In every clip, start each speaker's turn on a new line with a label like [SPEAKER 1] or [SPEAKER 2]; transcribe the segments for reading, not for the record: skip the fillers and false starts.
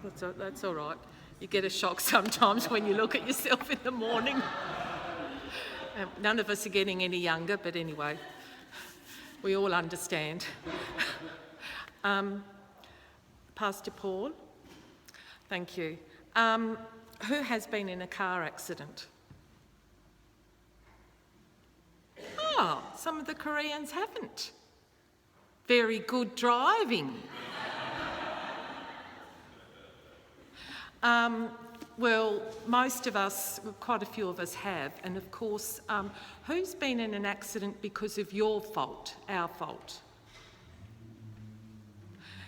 [SPEAKER 1] That's all right. You get a shock sometimes when you look at yourself in the morning. None of us are getting any younger, but anyway, we all understand. Pastor Paul, thank you. Who has been in a car accident? Oh, some of the Koreans haven't. Very good driving. Well, most of us, quite a few of us have, and of course, who's been in an accident because of your fault, our fault?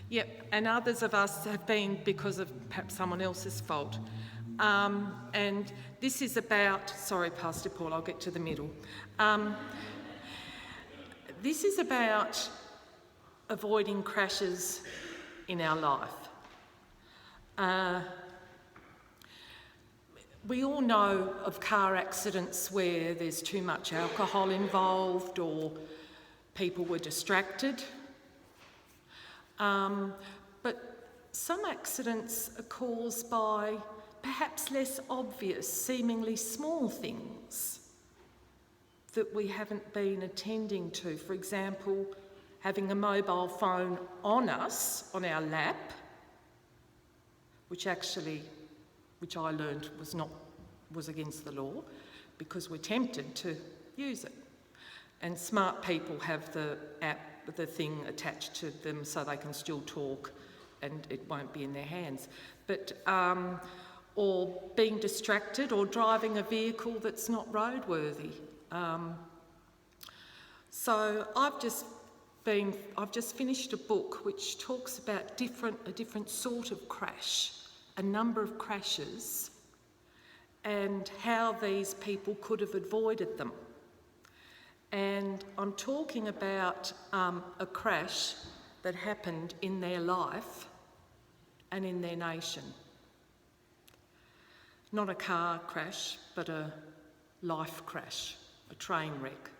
[SPEAKER 1] Yep, and others of us have been because of perhaps someone else's fault. And this is about, sorry Pastor Paul, I'll get to the middle. This is about avoiding crashes in our life. We all know of car accidents where there's too much alcohol involved or people were distracted. But some accidents are caused by perhaps less obvious, seemingly small things that we haven't been attending to. For example, having a mobile phone on us, on our lap, which I learned was against the law because we're tempted to use it. And smart people have the thing attached to them so they can still talk and it won't be in their hands. But, or being distracted or driving a vehicle that's not roadworthy. So I've just finished a book which talks about a different sort of crash, a number of crashes, and how these people could have avoided them. And I'm talking about a crash that happened in their life and in their nation. Not a car crash, but a life crash, a train wreck.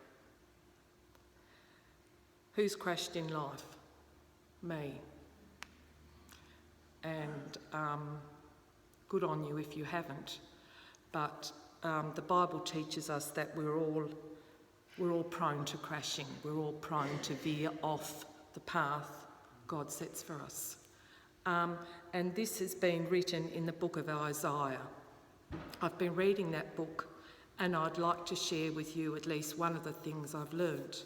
[SPEAKER 1] Who's crashed in life? Me. And good on you if you haven't. But the Bible teaches us that we're all prone to crashing. We're all prone to veer off the path God sets for us. And this has been written in the book of Isaiah. I've been reading that book and I'd like to share with you at least one of the things I've learned.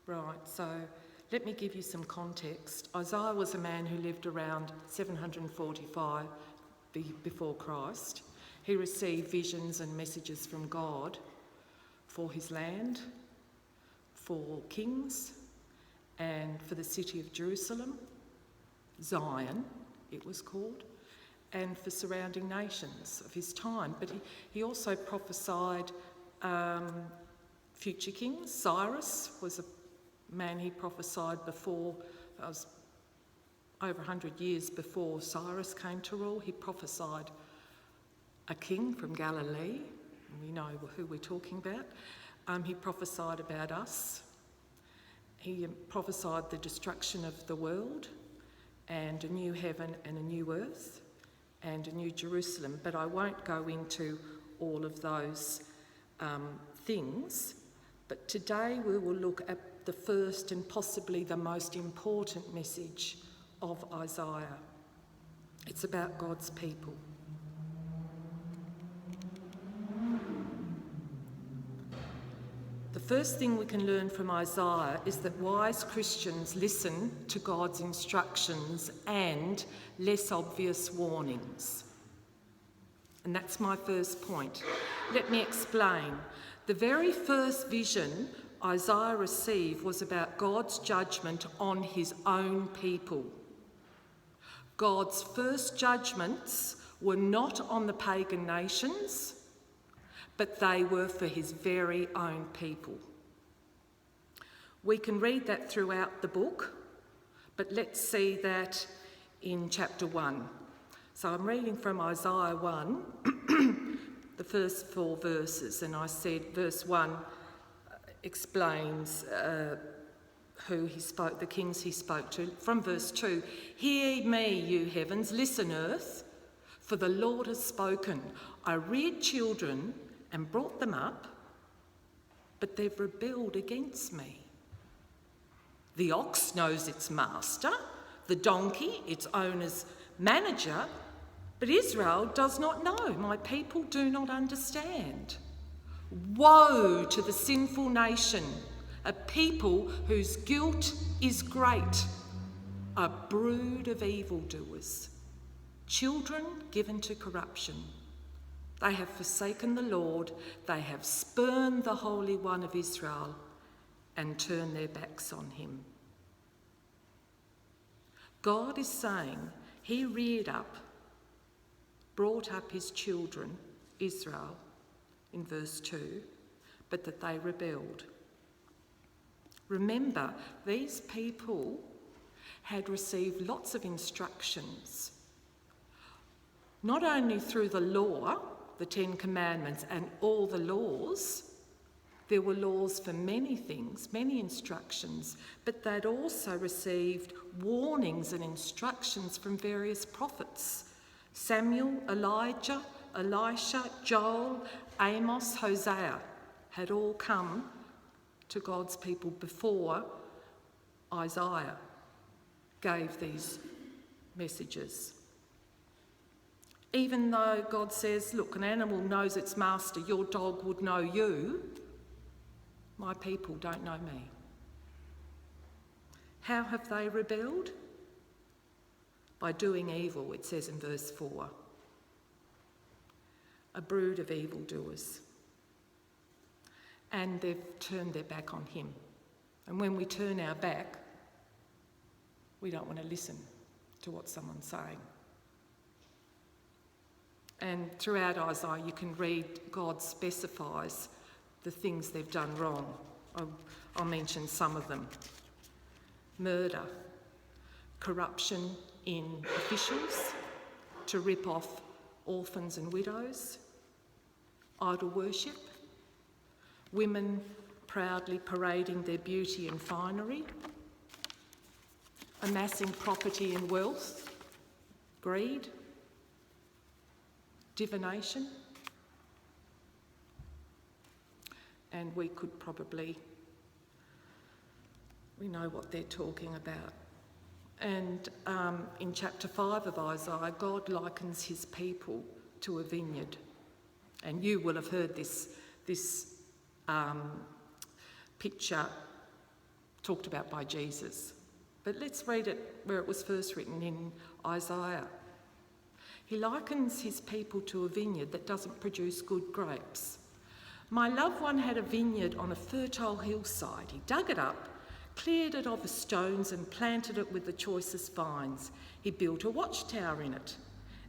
[SPEAKER 1] Right, so let me give you some context. Isaiah was a man who lived around 745 before Christ. He received visions and messages from God for his land, for kings, and for the city of Jerusalem, Zion it was called, and for surrounding nations of his time. But he also prophesied future kings. Cyrus was a man he prophesied before, that was over 100 years before Cyrus came to rule. He prophesied a king from Galilee, and we know who we're talking about. He prophesied about us. He prophesied the destruction of the world and a new heaven and a new earth and a new Jerusalem. But I won't go into all of those things. But today we will look at the first and possibly the most important message of Isaiah. It's about God's people. The first thing we can learn from Isaiah is that wise Christians listen to God's instructions and less obvious warnings. And that's my first point. Let me explain. The very first vision Isaiah received was about God's judgment on his own people. God's first judgments were not on the pagan nations, but they were for his very own people. We can read that throughout the book, but let's see that in chapter 1. So I'm reading from Isaiah 1, the first 4 verses, and I said verse 1, explains who he spoke, the kings he spoke to. From verse 2, "Hear me, you heavens, listen, earth, for the Lord has spoken. I reared children and brought them up, but they've rebelled against me. The ox knows its master, the donkey its owner's manager, but Israel does not know. My people do not understand. Woe to the sinful nation, a people whose guilt is great, a brood of evildoers, children given to corruption. They have forsaken the Lord, they have spurned the Holy One of Israel and turned their backs on him." God is saying he brought up his children, Israel, in verse 2, but that they rebelled. Remember, these people had received lots of instructions, not only through the law, the 10 Commandments and all the laws. There were laws for many things, many instructions, but they'd also received warnings and instructions from various prophets. Samuel, Elijah, Elisha, Joel, Amos, Hosea had all come to God's people before Isaiah gave these messages. Even though God says, look, an animal knows its master, your dog would know you, my people don't know me. How have they rebelled? By doing evil, it says in verse 4. A brood of evildoers. And they've turned their back on him. And when we turn our back, we don't want to listen to what someone's saying. And throughout Isaiah, you can read God specifies the things they've done wrong. I'll mention some of them. Murder, corruption in officials to rip off orphans and widows, idol worship, women proudly parading their beauty and finery, amassing property and wealth, greed, divination, and we know what they're talking about. And in chapter 5 of Isaiah, God likens his people to a vineyard. And you will have heard this picture talked about by Jesus. But let's read it where it was first written in Isaiah. He likens his people to a vineyard that doesn't produce good grapes. My loved one had a vineyard on a fertile hillside. He dug it up, cleared it of the stones and planted it with the choicest vines. He built a watchtower in it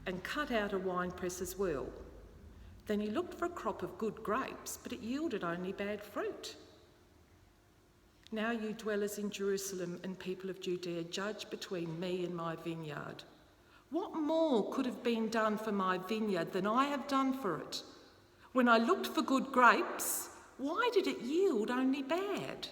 [SPEAKER 1] and cut out a winepress as well. Then he looked for a crop of good grapes, but it yielded only bad fruit. Now you dwellers in Jerusalem and people of Judea, judge between me and my vineyard. What more could have been done for my vineyard than I have done for it? When I looked for good grapes, why did it yield only bad?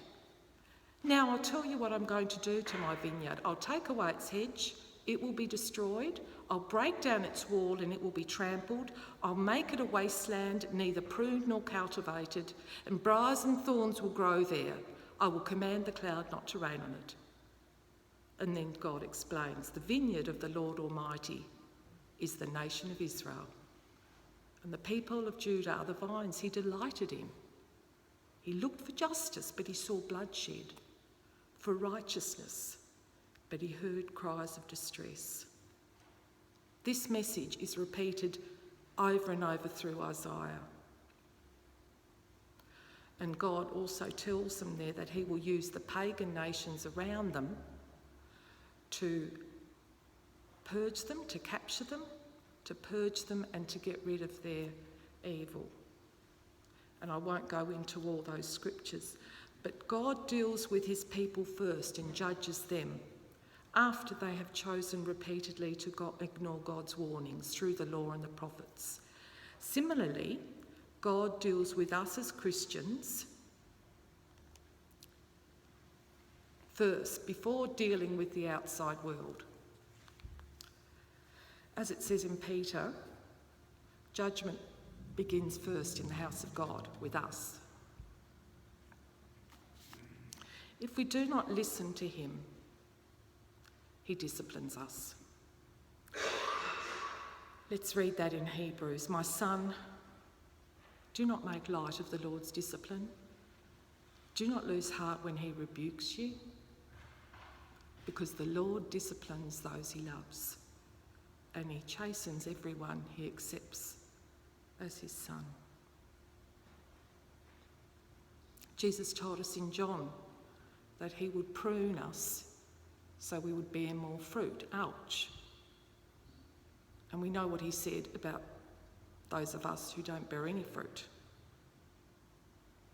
[SPEAKER 1] Now I'll tell you what I'm going to do to my vineyard. I'll take away its hedge, it will be destroyed. I'll break down its wall and it will be trampled. I'll make it a wasteland, neither pruned nor cultivated, and briars and thorns will grow there. I will command the cloud not to rain on it. And then God explains, the vineyard of the Lord Almighty is the nation of Israel. And the people of Judah are the vines he delighted in. He looked for justice, but he saw bloodshed. For righteousness, but he heard cries of distress. This message is repeated over and over through Isaiah. And God also tells them there that he will use the pagan nations around them to purge them, to capture them, to purge them and to get rid of their evil. And I won't go into all those scriptures, but God deals with his people first and judges them after they have chosen repeatedly to ignore God's warnings through the law and the prophets. Similarly, God deals with us as Christians first before dealing with the outside world. As it says in Peter, judgment begins first in the house of God with us. If we do not listen to him, he disciplines us. Let's read that in Hebrews. My son, do not make light of the Lord's discipline. Do not lose heart when he rebukes you, because the Lord disciplines those he loves, and he chastens everyone he accepts as his son. Jesus told us in John that he would prune us so we would bear more fruit. Ouch. And we know what he said about those of us who don't bear any fruit.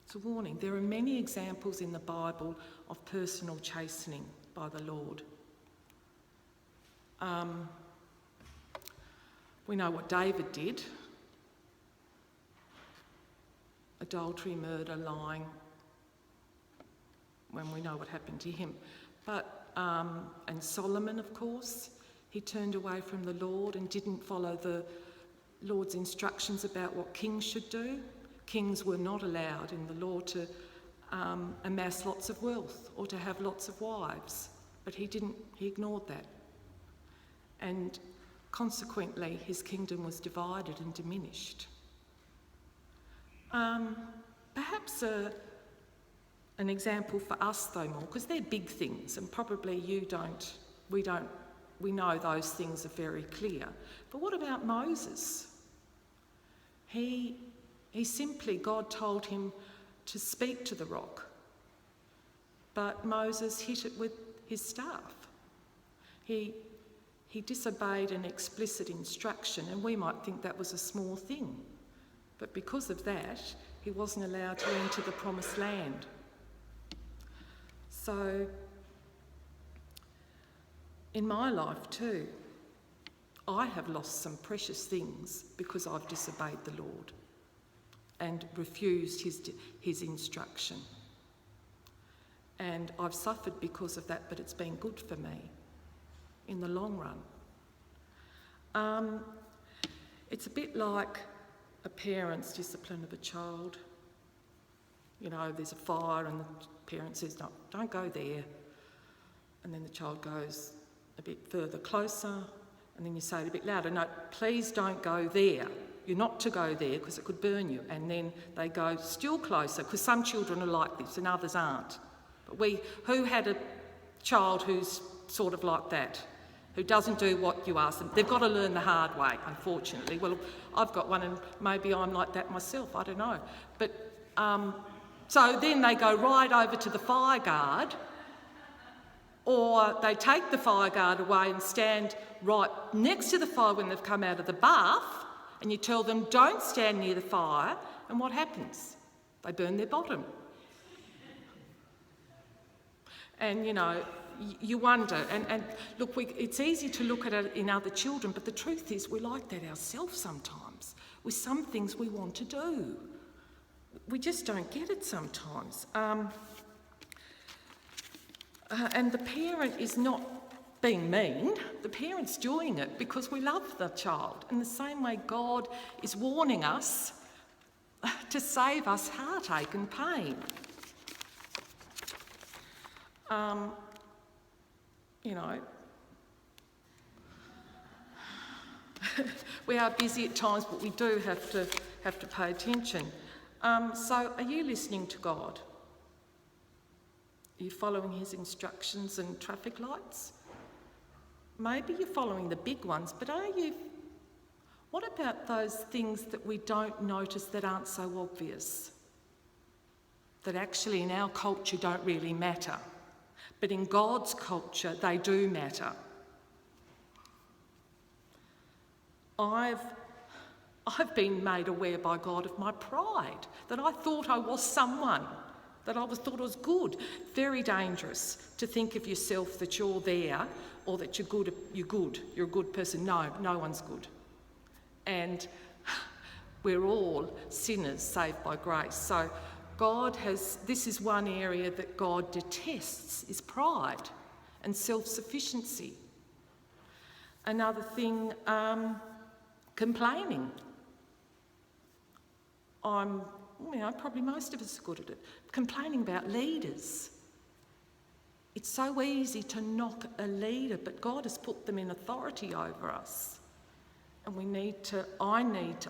[SPEAKER 1] It's a warning. There are many examples in the Bible of personal chastening by the Lord. We know what David did. Adultery, murder, lying, when we know what happened to him. But, and Solomon, of course, he turned away from the Lord and didn't follow the Lord's instructions about what kings should do. Kings were not allowed in the law to amass lots of wealth or to have lots of wives, but he ignored that. And consequently, his kingdom was divided and diminished. Perhaps an example for us though more, because they're big things and probably we know those things are very clear. But what about Moses? He simply, God told him to speak to the rock, but Moses hit it with his staff. He disobeyed an explicit instruction, and we might think that was a small thing. But because of that, he wasn't allowed to enter the promised land. So, in my life too, I have lost some precious things because I've disobeyed the Lord and refused his instruction. And I've suffered because of that, but it's been good for me in the long run. It's a bit like a parent's discipline of a child. You know, there's a fire and the parent says, no, don't go there. And then the child goes a bit further closer, and then you say it a bit louder, no, please don't go there. You're not to go there because it could burn you. And then they go still closer, because some children are like this and others aren't. But who had a child who's sort of like that, who doesn't do what you ask them? They've got to learn the hard way, unfortunately. Well, I've got one and maybe I'm like that myself, I don't know. But so then they go right over to the fire guard, or they take the fire guard away and stand right next to the fire when they've come out of the bath, and you tell them don't stand near the fire, and what happens? They burn their bottom. And, you know, you wonder, and look, it's easy to look at it in other children, but the truth is we're like that ourselves sometimes. With some things we want to do. We just don't get it sometimes. And the parent is not being mean, the parent's doing it because we love the child. In the same way, God is warning us to save us heartache and pain. You know, we are busy at times, but we do have to pay attention. So, are you listening to God? Are you following his instructions and traffic lights? Maybe you're following the big ones, but what about those things that we don't notice that aren't so obvious? That actually in our culture don't really matter. But in God's culture, they do matter. I've been made aware by God of my pride, that I thought I was someone, that I thought I was good. Very dangerous to think of yourself that you're there or that you're good, you're a good person. No one's good. And we're all sinners saved by grace. So this is one area that God detests, is pride and self-sufficiency. Another thing, complaining. Probably most of us are good at it. Complaining about leaders. It's so easy to knock a leader, but God has put them in authority over us. And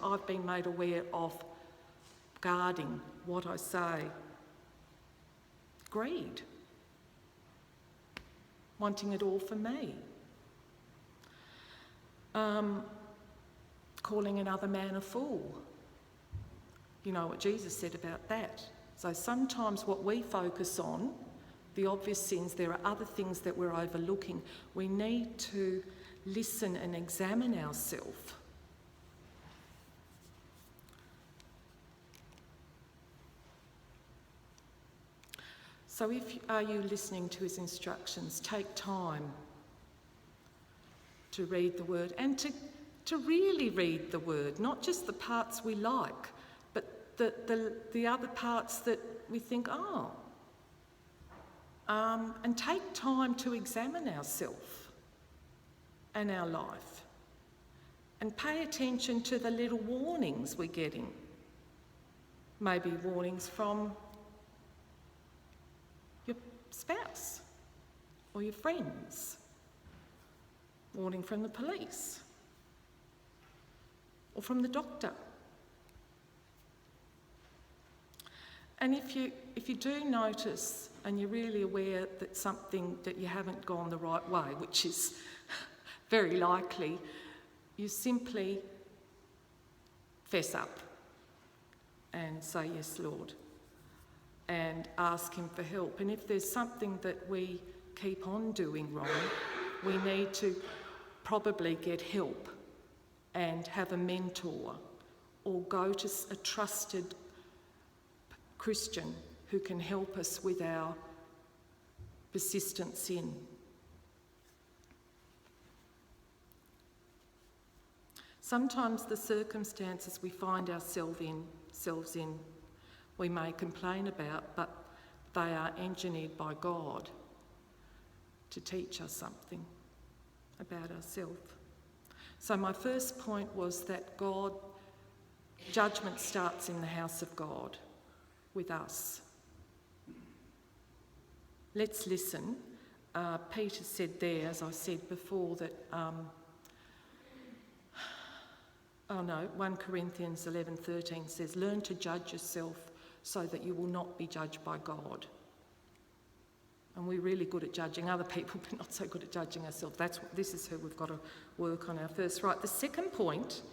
[SPEAKER 1] I've been made aware of guarding what I say. Greed. Wanting it all for me. Calling another man a fool. You know what Jesus said about that. So sometimes what we focus on, the obvious sins, there are other things that we're overlooking. We need to listen and examine ourselves. So are you listening to his instructions? Take time to read the word and to really read the word, not just the parts we like, but the other parts that we think, and take time to examine ourselves and our life and pay attention to the little warnings we're getting. Maybe warnings from your spouse or your friends, warning from the police or from the doctor. And if you do notice and you're really aware that something that you haven't gone the right way, which is very likely, you simply fess up and say, yes, Lord, and ask him for help. And if there's something that we keep on doing wrong, we need to probably get help and have a mentor or go to a trusted Christian who can help us with our persistent sin. Sometimes the circumstances we find ourselves in, we may complain about, but they are engineered by God to teach us something about ourselves. So my first point was that judgment starts in the house of God with us. Let's listen. Peter said there, as I said before, that 1 Corinthians 11:13 says, learn to judge yourself so that you will not be judged by God. And we're really good at judging other people, but not so good at judging ourselves. This is who we've got to work on our first. Right, the second point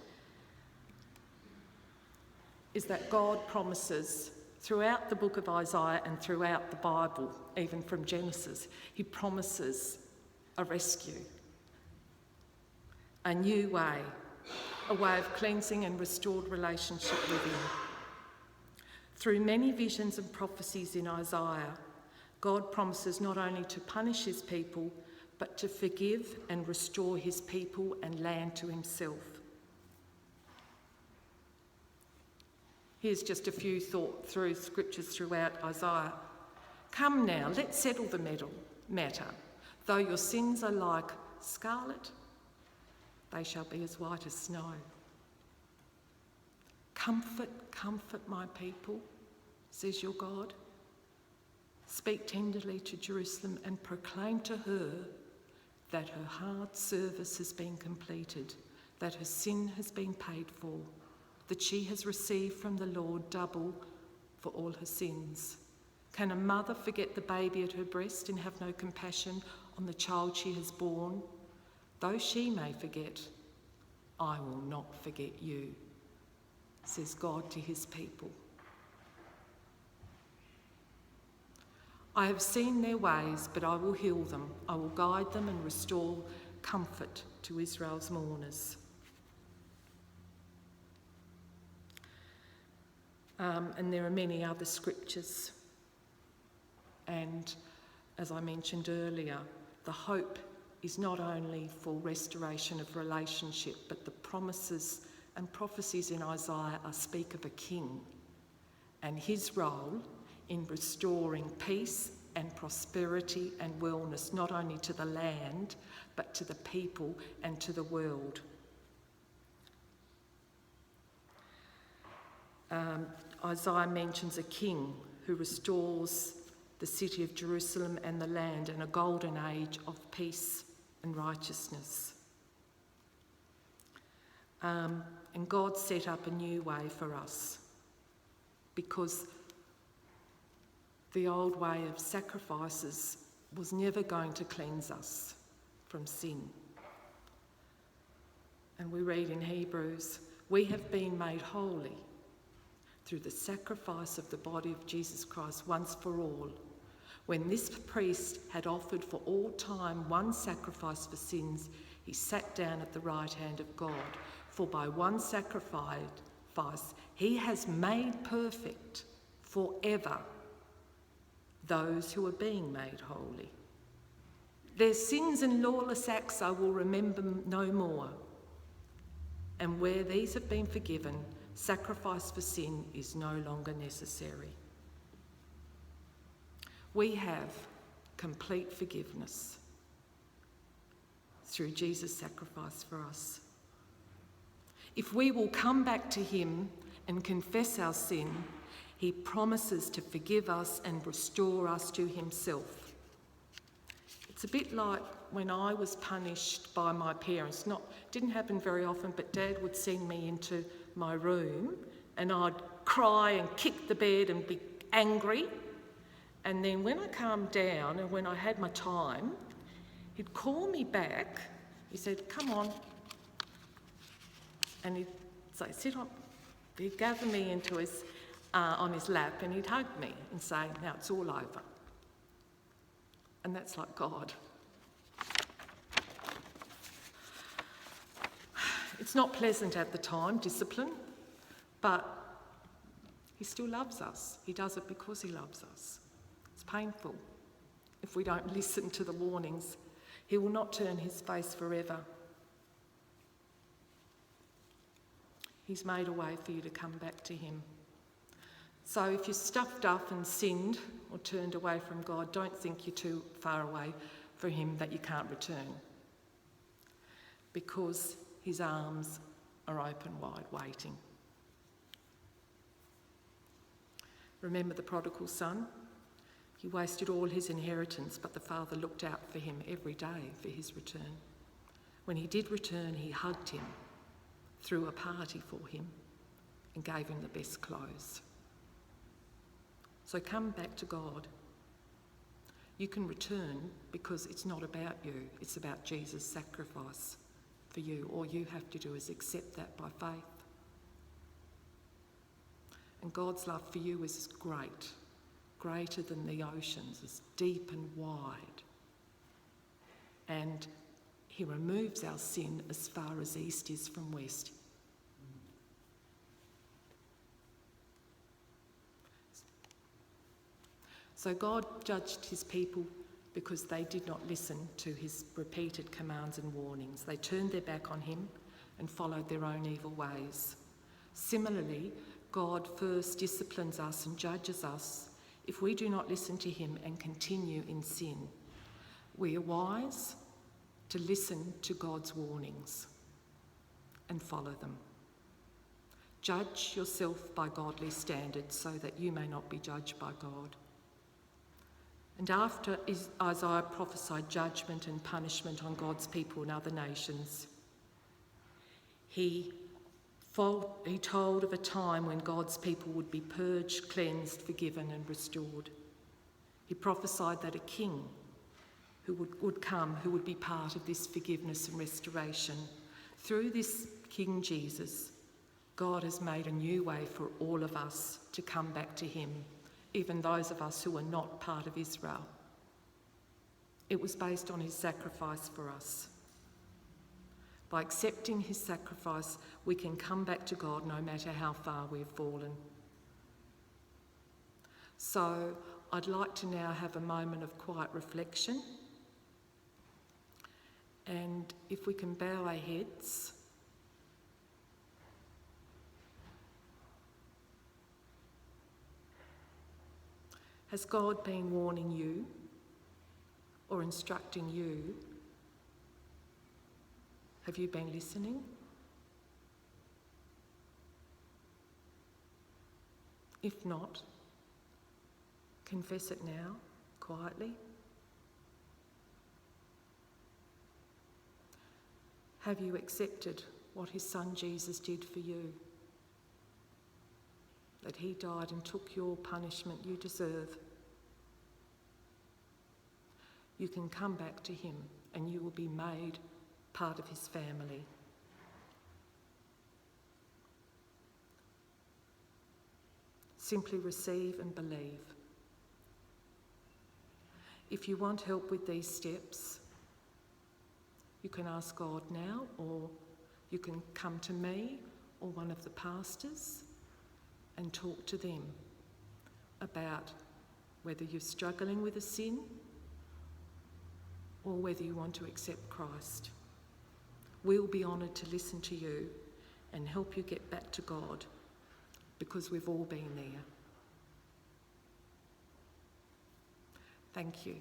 [SPEAKER 1] is that God promises throughout the book of Isaiah and throughout the Bible, even from Genesis, he promises a rescue, a new way, a way of cleansing and restored relationship with him. Through many visions and prophecies in Isaiah, God promises not only to punish his people, but to forgive and restore his people and land to himself. Here's just a few thought through scriptures throughout Isaiah. Come now, let's settle the matter. Though your sins are like scarlet, they shall be as white as snow. Comfort my people, says your God. Speak tenderly to Jerusalem and proclaim to her that her hard service has been completed, that her sin has been paid for, that she has received from the Lord double for all her sins. Can a mother forget the baby at her breast and have no compassion on the child she has borne? Though she may forget, I will not forget you, says God to his people. I have seen their ways, but I will heal them. I will guide them and restore comfort to Israel's mourners. And there are many other scriptures. And as I mentioned earlier, the hope is not only for restoration of relationship, but the promises and prophecies in Isaiah speak of a king and his role in restoring peace and prosperity and wellness, not only to the land, but to the people and to the world. Isaiah mentions a king who restores the city of Jerusalem and the land in a golden age of peace and righteousness. And God set up a new way for us, because the old way of sacrifices was never going to cleanse us from sin. And we read in Hebrews, we have been made holy through the sacrifice of the body of Jesus Christ once for all. When this priest had offered for all time one sacrifice for sins, he sat down at the right hand of God. For by one sacrifice he has made perfect forever those who are being made holy. Their sins and lawless acts I will remember no more. And where these have been forgiven, sacrifice for sin is no longer necessary. We have complete forgiveness through Jesus' sacrifice for us. If we will come back to him and confess our sin, he promises to forgive us and restore us to himself. It's a bit like when I was punished by my parents. Didn't happen very often, but Dad would send me into my room and I'd cry and kick the bed and be angry. And then when I calmed down and when I had my time, he'd call me back. He said, "Come on." And he'd say, "Sit on." He'd gather me into his on his lap and he'd hug me and say, "Now it's all over." And that's like God. It's not pleasant at the time, discipline, but he still loves us. He does it because he loves us. It's painful if we don't listen to the warnings. He will not turn his face forever. He's made a way for you to come back to him. So if you're stuffed up and sinned or turned away from God, don't think you're too far away from him that you can't return, because his arms are open wide, waiting. Remember the prodigal son? He wasted all his inheritance, but the father looked out for him every day for his return. When he did return, he hugged him, threw a party for him, and gave him the best clothes. So come back to God. You can return because it's not about you, it's about Jesus' sacrifice for you. All you have to do is accept that by faith. And God's love for you is great, greater than the oceans, is deep and wide. And he removes our sin as far as east is from west. So God judged his people because they did not listen to his repeated commands and warnings. They turned their back on him and followed their own evil ways. Similarly, God first disciplines us and judges us if we do not listen to him and continue in sin. We are wise to listen to God's warnings and follow them. Judge yourself by godly standards so that you may not be judged by God. And after Isaiah prophesied judgment and punishment on God's people and other nations, he told of a time when God's people would be purged, cleansed, forgiven and restored. He prophesied that a king who would come, who would be part of this forgiveness and restoration. Through this King Jesus, God has made a new way for all of us to come back to him, even those of us who are not part of Israel. It was based on his sacrifice for us. By accepting his sacrifice, we can come back to God no matter how far we've fallen. So I'd like to now have a moment of quiet reflection. And if we can bow our heads. Has God been warning you or instructing you? Have you been listening? If not, confess it now, quietly. Have you accepted what his son Jesus did for you? That he died and took your punishment you deserve. You can come back to him and you will be made part of his family. Simply receive and believe. If you want help with these steps, you can ask God now, or you can come to me or one of the pastors and talk to them about whether you're struggling with a sin or whether you want to accept Christ. We'll be honoured to listen to you and help you get back to God, because we've all been there. Thank you.